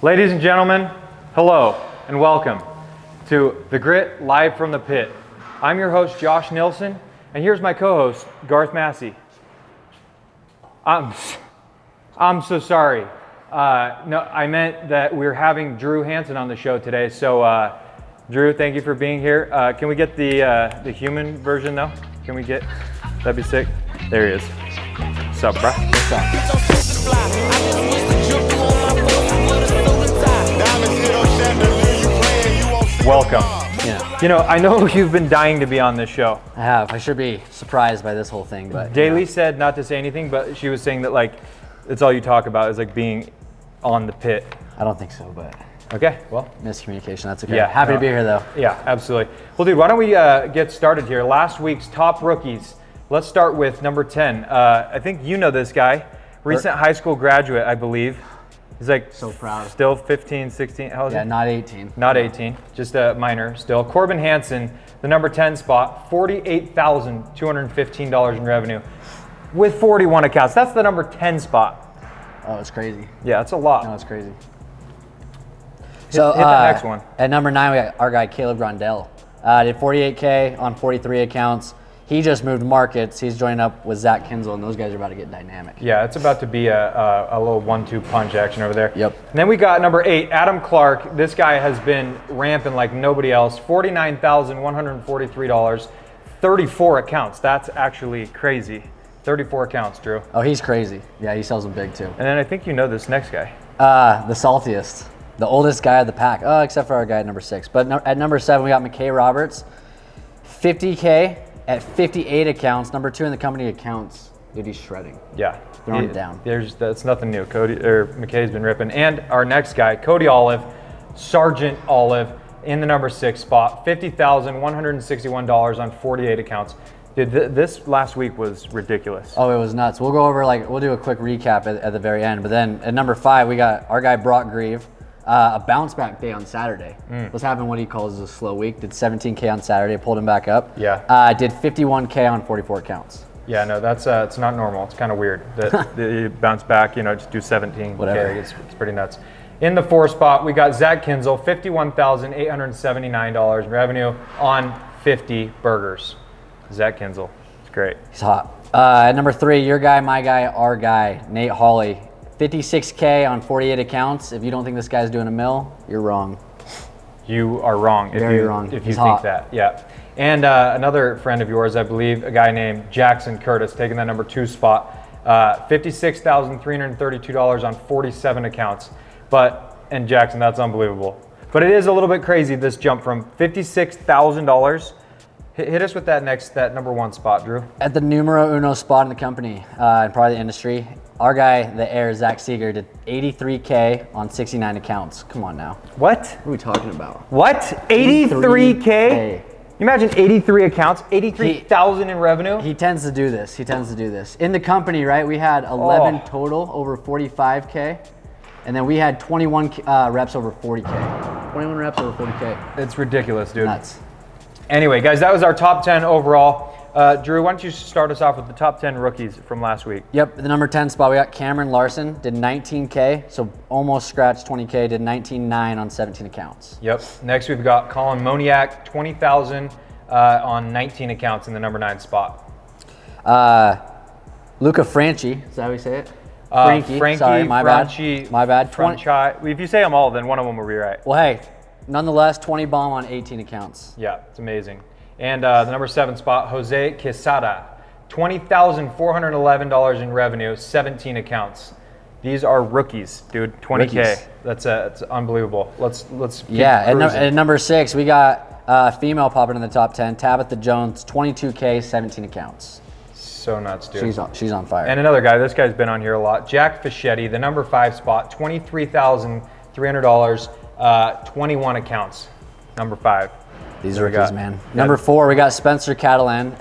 Ladies and gentlemen, hello and welcome to The Grit Live from the Pit. I'm your host, Josh Nilsson, and here's my co-host, Garth Massey. I'm so sorry. No, I meant that we're having Drew Hansen on the show today. So, Drew, thank you for being here. Can we get the human version though? Can we get? That'd be sick. There he is. What's up, bro? What's up? Welcome. Yeah. You know, I know you've been dying to be on this show. I have. I should be surprised by this whole thing, but Daly said not to say anything, but she was saying that like it's all you talk about is like being on the pit. I don't think so, but Okay, well, miscommunication. That's okay. Yeah, Happy to be here though. yeah, absolutely. Well, dude, why don't we get started here? Last week's top rookies. Let's start with number 10. I think you know this guy, recent high school graduate, I believe. He's like So proud. Still 15, 16. How old is Yeah, he? not 18. Not 18, just a minor still. Corbin Hansen, the number 10 spot, $48,215 in revenue with 41 accounts. That's the number 10 spot. Oh, it's crazy. Yeah, that's a lot. No, it's crazy. So hit the next one. At number 9, we got our guy Caleb Grondell. Did 48K on 43 accounts. He just moved markets. He's joining up with Zach Kinzel, and those guys are about to get dynamic. Yeah, it's about to be a little 1-2 punch action over there. Yep. And then we got number 8, Adam Clark. This guy has been ramping like nobody else. $49,143, 34 accounts. That's actually crazy. 34 accounts, Drew. Oh, he's crazy. Yeah, he sells them big too. And then I think you know this next guy. The saltiest, the oldest guy of the pack. Oh, except for our guy at number 6. But at number 7, we got McKay Roberts. 50K at 58 accounts. Number 2 in the company accounts. Dude, he's shredding. Yeah. Throwing it down. That's nothing new. McKay's been ripping. And our next guy, Cody Olive, Sergeant Olive, in the number 6 spot, $50,161 on 48 accounts. Dude, this last week was ridiculous. Oh, it was nuts. We'll go over we'll do a quick recap at the very end. But then at number 5, we got our guy Brock Grieve. A bounce back day on Saturday. Was having what he calls a slow week. Did 17K on Saturday, pulled him back up. Yeah. Did 51K on 44 accounts. Yeah, no, that's it's not normal. It's kind of weird that you bounce back, just do 17K. Whatever. It's pretty nuts. In the 4 spot, we got Zach Kinzel, $51,879 in revenue on 50 burgers. Zach Kinzel, it's great. He's hot. At number 3, your guy, my guy, our guy, Nate Hawley. 56K on 48 accounts. If you don't think this guy's doing a mill, you're wrong. You are wrong. Very wrong. If you He's think hot. that, yeah. And another friend of yours, I believe, a guy named Jackson Curtis, taking that number 2 spot, $56,332 on 47 accounts. And Jackson, that's unbelievable. But it is a little bit crazy, this jump from $56,000. Hit us with that number 1 spot, Drew. At the numero uno spot in the company, and probably the industry, our guy, the heir, Zach Seeger, did 83K on 69 accounts. Come on now. What? What are we talking about? What? 83K? K. You imagine 83 accounts, 83,000 in revenue? He tends to do this. In the company, right, we had 11 total over 45K. And then we had 21 reps over 40K. 21 reps over 40K. It's ridiculous, dude. Nuts. Anyway, guys, that was our top 10 overall. Drew, why don't you start us off with the top 10 rookies from last week? Yep, the number 10 spot, we got Cameron Larson, did 19K, so almost scratched 20K, did 19.9 on 17 accounts. Yep. Next, we've got Colin Moniak, 20,000 on 19 accounts in the number 9 spot. Luca Franchi, is that how we say it? Frankie, sorry, my Franchi, bad. My bad. If you say them all, then one of them will be right. Well, hey, nonetheless, 20 bomb on 18 accounts. Yeah, it's amazing. And the number 7 spot, Jose Quesada, $20,411 in revenue, 17 accounts. These are rookies, dude. 20K. Rookies. That's unbelievable. Let's keep Yeah, cruising. at number 6, we got female popping in the top 10, Tabitha Jones, 22K, 17 accounts. So nuts, dude. She's on fire. And another guy, this guy's been on here a lot, Jack Fischetti, the number 5 spot, $23,300, 21 accounts, number 5. These rookies, man. Number 4, we got Spencer Catalan.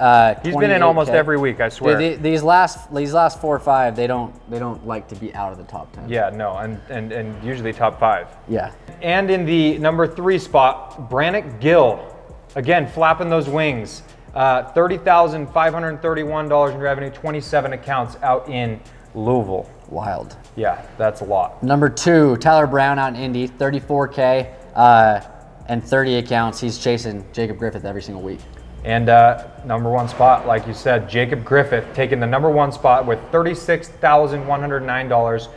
He's been in almost 28K. every week, I swear. Dude, these last 4 or 5, they don't like to be out of the top 10. Yeah, no, and usually top 5. Yeah. And in the number 3 spot, Brannick Gill, again flapping those wings, $30,531 in revenue, 27 accounts out in Louisville. Wild. Yeah, that's a lot. Number 2, Tyler Brown out in Indy, 34K and 30 accounts. He's chasing Jacob Griffith every single week. And number 1 spot, like you said, Jacob Griffith taking the number 1 spot with $36,109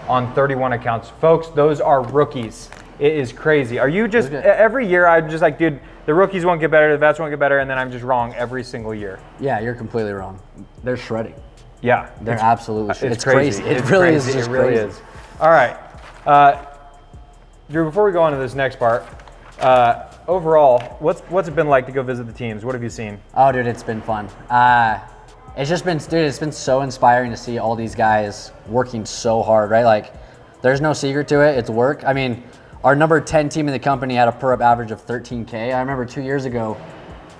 on 31 accounts. Folks, those are rookies. It is crazy. Are you just, every year I'm just like, dude, the rookies won't get better, the vets won't get better, and then I'm just wrong every single year. Yeah, you're completely wrong. They're shredding. Yeah. They're absolutely shredding. It's crazy. It really is just It really crazy. is. All right. Drew, before we go on to this next part, overall, what's it been like to go visit the teams? What have you seen? Oh, dude, it's been fun. It's just been, dude, it's been so inspiring to see all these guys working so hard, right? Like, there's no secret to it. It's work. I mean, our number 10 team in the company had a per rep average of 13K. I remember 2 years ago,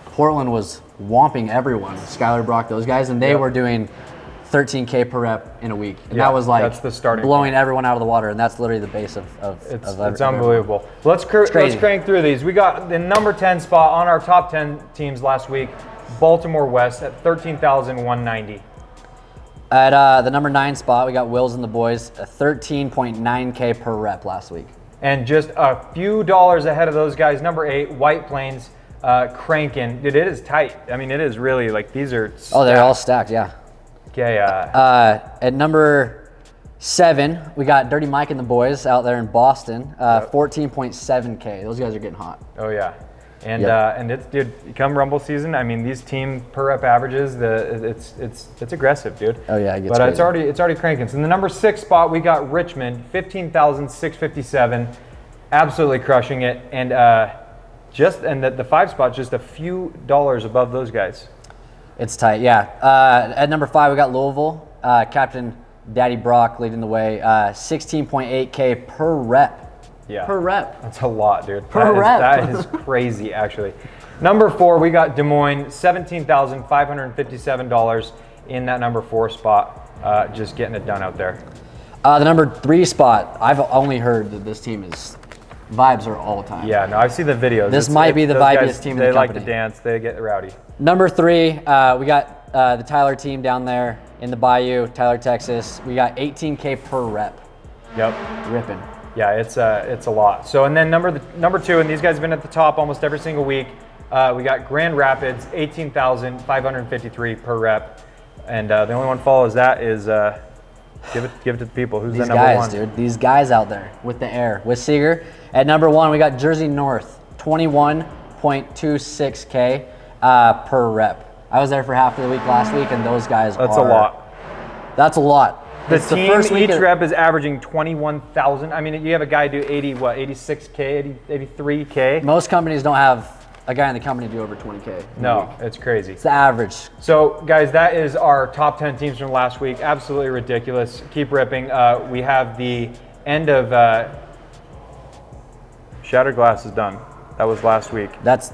Portland was whomping everyone, Skylar, Brock, those guys, and they were doing 13K per rep in a week. And that was like that's the starting blowing point. everyone out of the water, and that's literally the base of It's unbelievable. Let's crank through these. We got the number 10 spot on our top 10 teams last week, Baltimore West at 13,190. At the number 9 spot, we got Wills and the boys, a 13.9K per rep last week. And just a few dollars ahead of those guys, number 8, White Plains, cranking. Dude, it is tight. I mean, it is really like these are stacked. Oh, they're all stacked, yeah. Okay. At number 7, we got Dirty Mike and the boys out there in Boston, 14.7K. Those guys are getting hot. Oh yeah, and Yep. and it's, dude, come Rumble season, I mean, these team per rep averages, it's aggressive, dude. Oh yeah, it gets But crazy. it's already cranking. So in the number 6 spot, we got Richmond, 15,657, absolutely crushing it, and the 5 spot, just a few dollars above those guys. It's tight, yeah. At number 5, we got Louisville. Captain Daddy Brock leading the way. 16.8K per rep. Yeah. Per rep. That's a lot, dude. Per rep. That is crazy, actually. Number 4, we got Des Moines, $17,557 in that number 4 spot. Just getting it done out there. The number 3 spot, I've only heard that this team is vibes are all the time. Yeah, no, I've seen the videos. This might be the those vibiest guys, team in the They like to company. dance. They get rowdy. Number 3, we got the Tyler team down there in the Bayou, Tyler, Texas. We got 18K per rep. Yep. Ripping. Yeah, it's a lot. So, and then number 2, and these guys have been at the top almost every single week. We got Grand Rapids, 18,553 per rep, and the only one follows that is give it to the people. Who's These the number guys, 1? dude. These guys out there with the air. With Seeger. At number 1, we got Jersey North, 21.26K per rep. I was there for half of the week last week, and those guys That's a lot. That's a lot. The It's team, first week each of- rep is averaging 21,000. I mean, you have a guy do 86K, 83K. Most companies don't have a guy in the company do over 20K. No, it's crazy. It's the average. So, guys, that is our top 10 teams from last week. Absolutely ridiculous. Keep ripping. We have the end of Shattered Glass is done. That was last week. That's,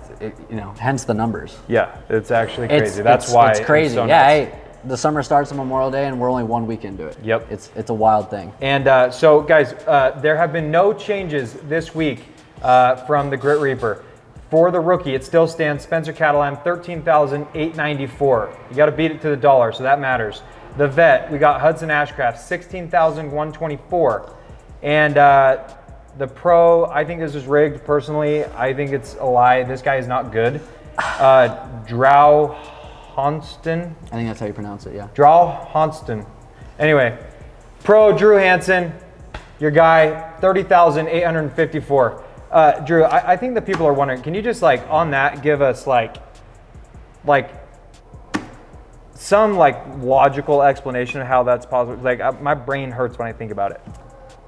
hence the numbers. Yeah, it's actually crazy. It's, That's why it's crazy. so Yeah, nuts. hey, the summer starts on Memorial Day, and we're only 1 week into it. Yep. It's a wild thing. And so, guys, there have been no changes this week from the Grit Reaper. For the rookie, it still stands Spencer Catalan, 13,894. You got to beat it to the dollar, so that matters. The vet, we got Hudson Ashcraft, 16,124. And the pro, I think this is rigged personally. I think it's a lie. This guy is not good. Drow Honston. I think that's how you pronounce it, yeah. Drow Honston. Anyway, pro Drew Hansen, your guy, 30,854. Drew, I think that people are wondering, can you just on that give us some logical explanation of how that's possible? My brain hurts when I think about it.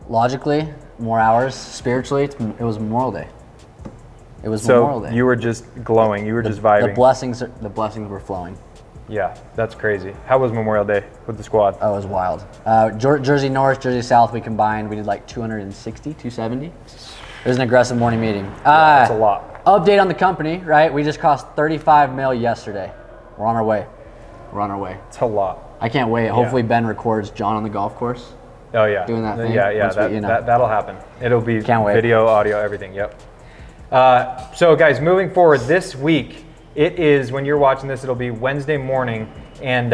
Logically, more hours. Spiritually, it was Memorial Day. It was Memorial So Day. you were just glowing, you were just vibing. The blessings were flowing. Yeah, that's crazy. How was Memorial Day with the squad? Oh, it was wild. Jersey North, Jersey South, we combined. We did 260, 270. It was an aggressive morning meeting. That's a lot. Update on the company, right? We just crossed 35 mil yesterday. We're on our way. We're on our way. It's a lot. I can't wait. Hopefully Ben records John on the golf course. Oh yeah. Doing that thing. Yeah, Once we, that'll happen. It'll be Can't wait. video, audio, everything. Yep. So guys, moving forward this week, it is when you're watching this, it'll be Wednesday morning. and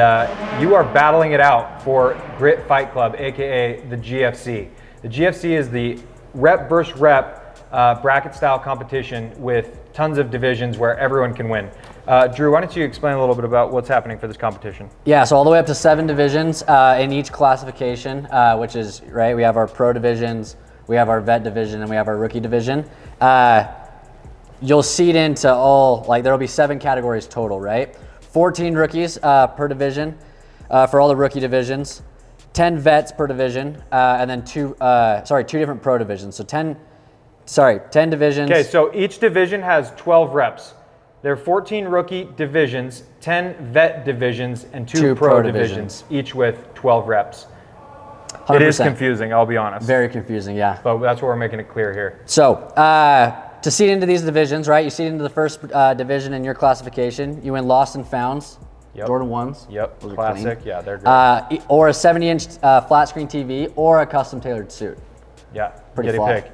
you are battling it out for Grit Fight Club, aka the GFC. The GFC is the rep versus rep bracket style competition with tons of divisions where everyone can win. Drew, why don't you explain a little bit about what's happening for this competition? Yeah, so all the way up to 7 divisions in each classification, which is, right, we have our pro divisions, we have our vet division, and we have our rookie division. You'll seed into all, like there'll be 7 categories total, right? 14 rookies per division for all the rookie divisions, 10 vets per division, and then 2 different pro divisions. So 10 divisions. Okay, so each division has 12 reps. There are 14 rookie divisions, 10 vet divisions, and 2 pro divisions, each with 12 reps. 100%. It is confusing, I'll be honest. Very confusing, yeah. But that's what we're making it clear here. So, to seed into these divisions, right? You seed into the first division in your classification. You win Lost and Founds, Yep. Jordan 1s. Yep, Those are classic. clean. Yeah, they're great. Or a 70-inch flat screen TV, or a custom tailored suit. Yeah, pretty get a fly. pick.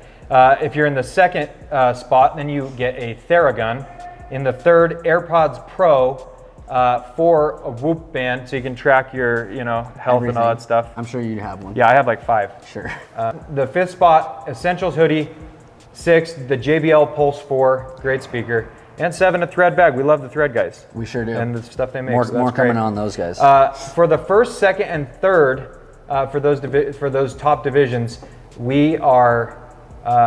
If you're in the second spot, then you get a Theragun. In the third, AirPods Pro for a Whoop band, so you can track your, health and all that stuff. I'm sure you'd have one. Yeah, I have like 5. Sure. The fifth spot, Essentials hoodie. 6, the JBL Pulse 4, great speaker. And 7, a thread bag. We love the thread guys. We sure do. And the stuff they make. More, so that's more coming great. on those guys. For the first, second, and third, for those top divisions, we are.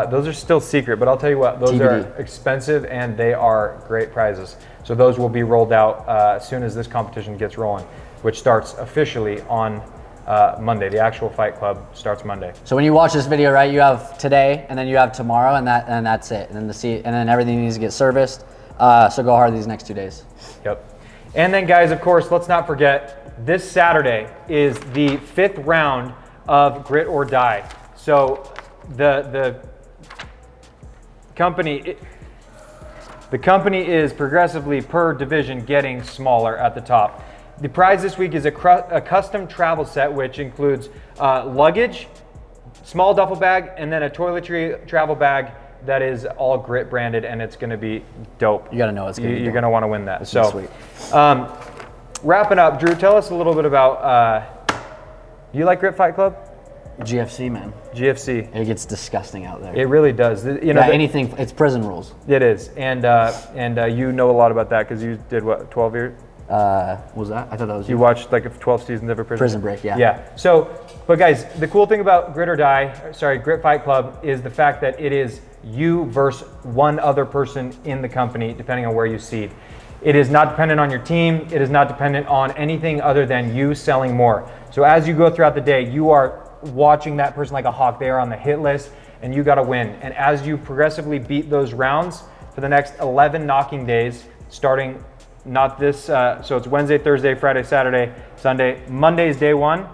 Those are still secret, but I'll tell you what, those TBD. are expensive and they are great prizes. So those will be rolled out as soon as this competition gets rolling, which starts officially on Monday. The actual Fight Club starts Monday. So when you watch this video, right, you have today, and then you have tomorrow, and that's it. And then everything needs to get serviced. So go hard these next 2 days. Yep. And then guys, of course, let's not forget, this Saturday is the 5th round of Grit or Die. So the company is progressively per division getting smaller at the top. The prize this week is a custom travel set, which includes luggage, small duffel bag, and then a toiletry travel bag that is all Grit branded, and it's going to be dope. You got to know it's going to be You're dope. going to want to win that. It's So, sweet. wrapping up, Drew, tell us a little bit about. You like Grit Fight Club? GFC, man. GFC. It gets disgusting out there. It really does. Anything. It's prison rules. It is, and you know a lot about that because you did what, 12 years? What was that? I thought that was You watched like 12 seasons of a Prison Break, yeah. Yeah. So, but guys, the cool thing about Grit Fight Club is the fact that it is you versus one other person in the company, depending on where you seed. It is not dependent on your team. It is not dependent on anything other than you selling more. So as you go throughout the day, you are watching that person like a hawk. They are on the hit list, and you got to win. And as you progressively beat those rounds for the next 11 knocking days, starting not this, so it's Wednesday, Thursday, Friday, Saturday, Sunday. Monday's day 1,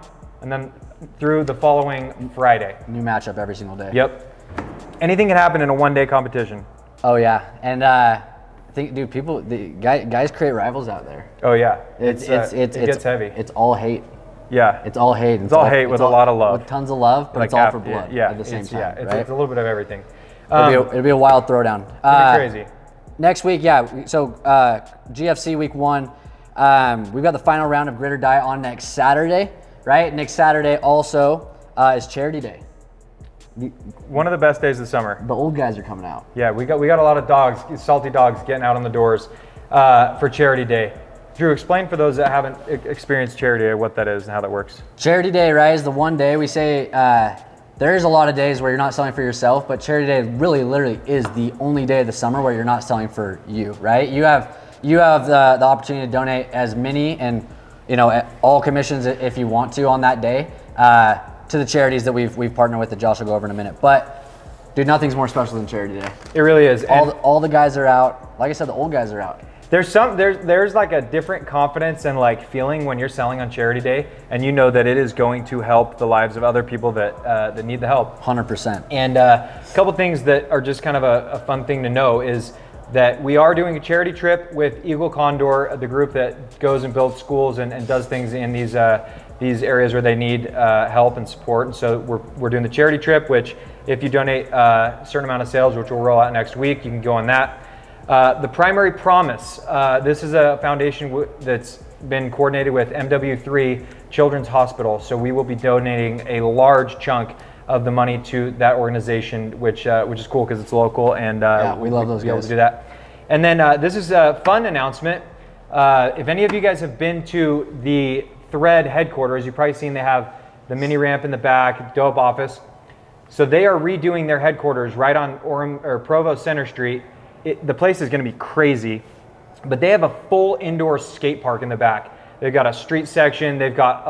and then through the following Friday. New matchup every single day. Yep. Anything can happen in a one-day competition. Oh yeah, and I think, dude, guys create rivals out there. Oh yeah. It gets heavy. It's all hate. Yeah. It's all hate. It's all hate with a lot of love. With tons of love, but Like it's all for after- blood yeah, at the same time. Yeah, right? it's a little bit of everything. It'll be a wild throwdown. Pretty crazy. Next week, yeah. So GFC week 1, we've got the final round of Grit or Die on next Saturday, right? Next Saturday also is Charity Day. One of the best days of the summer. The old guys are coming out. Yeah, we got a lot of dogs, salty dogs, getting out on the doors for Charity Day. Drew, explain for those that haven't experienced Charity Day what that is and how that works. Charity Day, right, is the one day we say there is a lot of days where you're not selling for yourself, but Charity Day really literally is the only day of the summer where you're not selling for you, right? You have the opportunity to donate as many and all commissions if you want to on that day to the charities that we've partnered with that Josh will go over in a minute. But dude, nothing's more special than Charity Day. It really is. All the guys are out. Like I said, the old guys are out. There's like a different confidence and like feeling when you're selling on Charity Day, and you know that it is going to help the lives of other people that need the help. 100%. And a couple things that are just kind of a fun thing to know is that we are doing a charity trip with Eagle Condor, the group that goes and builds schools and does things in these areas where they need help and support. And so we're doing the charity trip, which if you donate a certain amount of sales, which we'll roll out next week, you can go on that. The Primary Promise, this is a foundation that's been coordinated with MW3 Children's Hospital, so we will be donating a large chunk of the money to that organization, which is cool because it's local, and we love those be able guys. to do that. And then this is a fun announcement. If any of you guys have been to the Thread headquarters, you've probably seen they have the mini ramp in the back, dope office. So they are redoing their headquarters right on Provo Center Street. The place is going to be crazy, but they have a full indoor skate park in the back. They've got a street section. They've got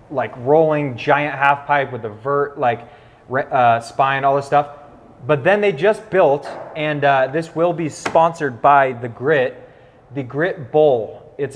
like rolling giant half pipe with a vert spine, all this stuff. But then they just built, and this will be sponsored by the Grit Bowl. It's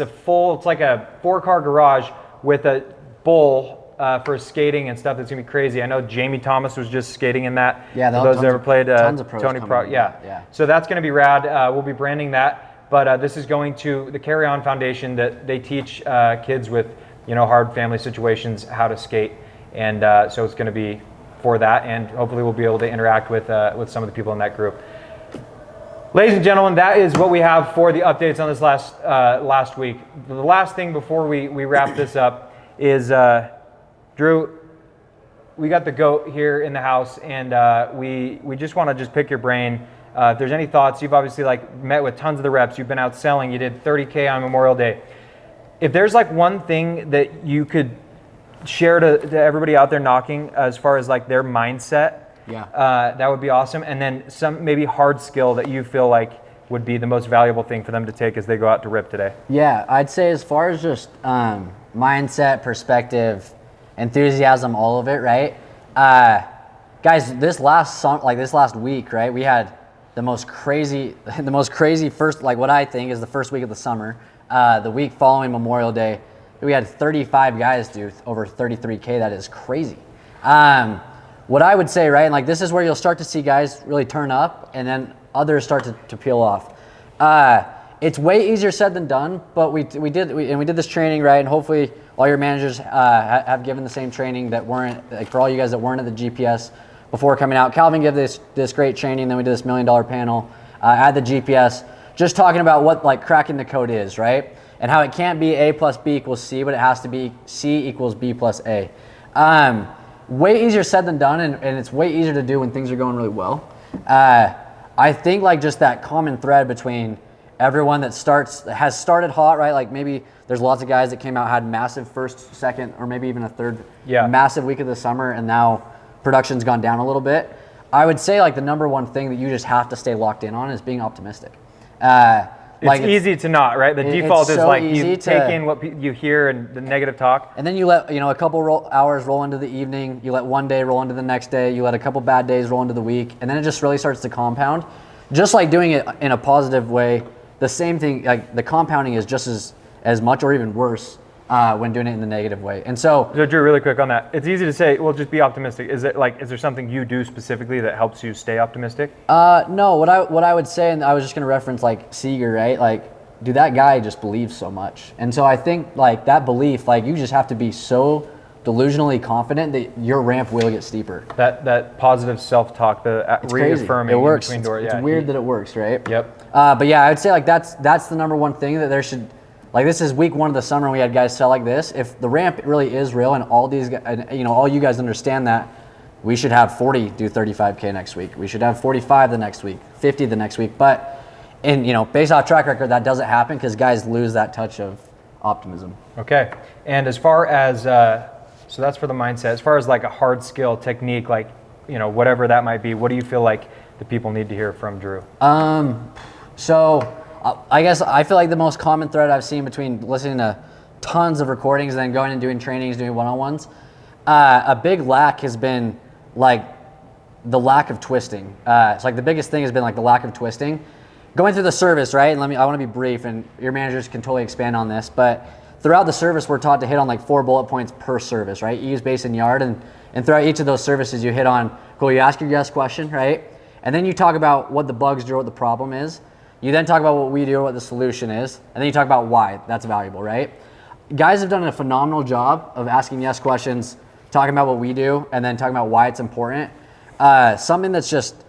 like a 4-car garage with a bowl for skating and stuff. That's gonna be crazy. I know Jamie Thomas was just skating in that. Yeah, for those that ever played tons of pros Tony coming Pro. in. Yeah. Yeah. So that's gonna be rad. We'll be branding that. But this is going to the Carry On Foundation that they teach kids with hard family situations how to skate, and so it's gonna be for that, and hopefully we'll be able to interact with some of the people in that group. Ladies and gentlemen, that is what we have for the updates on this last week. The last thing before we wrap this up is, Drew, we got the GOAT here in the house, and we just want to just pick your brain. If there's any thoughts, you've obviously met with tons of the reps, you've been out selling, you did 30K on Memorial Day. If there's one thing that you could share to everybody out there knocking as far as their mindset, that would be awesome. And then some maybe hard skill that you feel would be the most valuable thing for them to take as they go out to rip today. Yeah, I'd say as far as just mindset, perspective, enthusiasm, all of it, right? Guys, this last week, right? We had the most crazy first, what I think is the first week of the summer. The week following Memorial Day, we had 35 guys do over 33K. That is crazy. What I would say, right, and this is where you'll start to see guys really turn up, and then others start to peel off. It's way easier said than done, but we did this training, right, and hopefully all your managers have given the same training that weren't, for all you guys that weren't at the GPS before coming out. Calvin gave this great training, then we did this $1 million panel at the GPS, just talking about what cracking the code is, right, and how it can't be A plus B equals C, but it has to be C equals B plus A. Way easier said than done, and it's way easier to do when things are going really well. I think just that common thread between everyone that has started hot, right? Maybe there's lots of guys that came out, had massive first, second, or maybe even a third massive week of the summer, and now production's gone down a little bit. I would say the number one thing that you just have to stay locked in on is being optimistic. It's easy to not, right? The default is so you take in what you hear and the negative talk. And then you let a couple hours roll into the evening. You let one day roll into the next day. You let a couple bad days roll into the week. And then it just really starts to compound. Just like doing it in a positive way, the same thing, the compounding is just as much or even worse when doing it in the negative way. And so Drew, really quick on that. It's easy to say, well, just be optimistic. Is there something you do specifically that helps you stay optimistic? No, what I would say, and I was just going to reference Seeger, right? Dude, that guy just believes so much. And so I think that belief, you just have to be so delusionally confident that your ramp will get steeper. That positive self-talk, the reaffirming. It works. In between doors. It's weird that it works, right? Yep. But yeah, I would say that's the number one thing that there should. This is week 1 of the summer, and we had guys sell like this. If the ramp really is real, and all these, all you guys understand that, we should have 40 do 35K next week. We should have 45 the next week, 50 the next week. But, based off track record, that doesn't happen because guys lose that touch of optimism. Okay. And as far as, so that's for the mindset. As far as a hard skill technique, whatever that might be, what do you feel the people need to hear from Drew? So I guess I feel the most common thread I've seen between listening to tons of recordings and then going and doing trainings, doing one-on-ones, a big lack has been the lack of twisting. It's the biggest thing has been the lack of twisting. Going through the service, right? And I want to be brief, and your managers can totally expand on this, but throughout the service, we're taught to hit on 4 bullet points per service, right? Ease, base, and yard, and throughout each of those services, you hit on, cool, you ask your guest question, right? And then you talk about what the bugs do, what the problem is. You then talk about what we do, what the solution is, and then you talk about why that's valuable, right? Guys have done a phenomenal job of asking yes questions, talking about what we do, and then talking about why it's important. Something that's just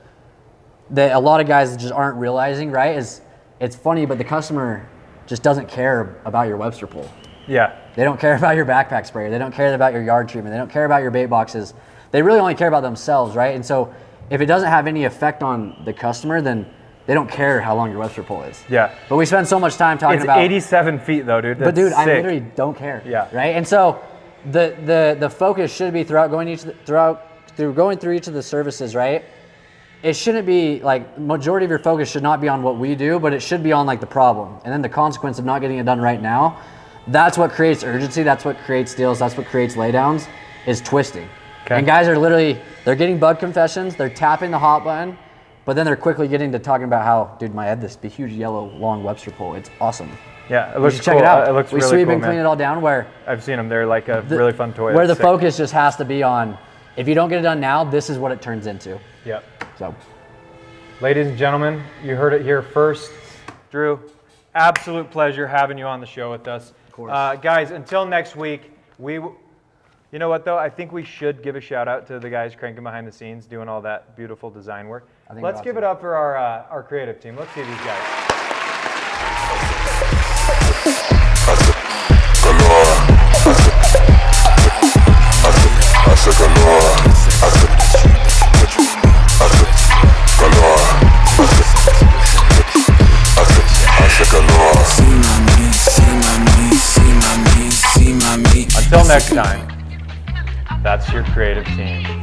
that a lot of guys just aren't realizing, right, is it's funny, but the customer just doesn't care about your Webster pole. Yeah. They don't care about your backpack sprayer. They don't care about your yard treatment. They don't care about your bait boxes. They really only care about themselves, right? And so if it doesn't have any effect on the customer, then they don't care how long your Webster pole is. Yeah. But we spend so much time talking about... It's 87 feet though, dude. But dude, That's I sick. literally don't care. Yeah. Right? And so the focus should be through going through each of the services, right? It shouldn't be like, majority of your focus should not be on what we do, but it should be on like the problem. And then the consequence of not getting it done right now. That's what creates urgency. That's what creates deals. That's what creates laydowns, is twisting. Okay. And guys are literally, they're getting bug confessions. They're tapping the hot button, but then they're quickly getting to talking about how, dude, I had this big, huge yellow long Webster pole. It's awesome. Yeah, it You looks should cool. check it out. It looks we really sweep cool, and clean man. it all down where I've seen them. They're like a really fun toy. where the It's sick. focus just has to be on, if you don't get it done now, this is what it turns into. Yep. So, Ladies and gentlemen, you heard it here first. Drew, absolute pleasure having you on the show with us. Of course. Guys, until next week, you know what though? I think we should give a shout out to the guys cranking behind the scenes, doing all that beautiful design work. I think Let's we're give awesome. it up for our creative team. Let's see these guys. Until next time, that's your creative team.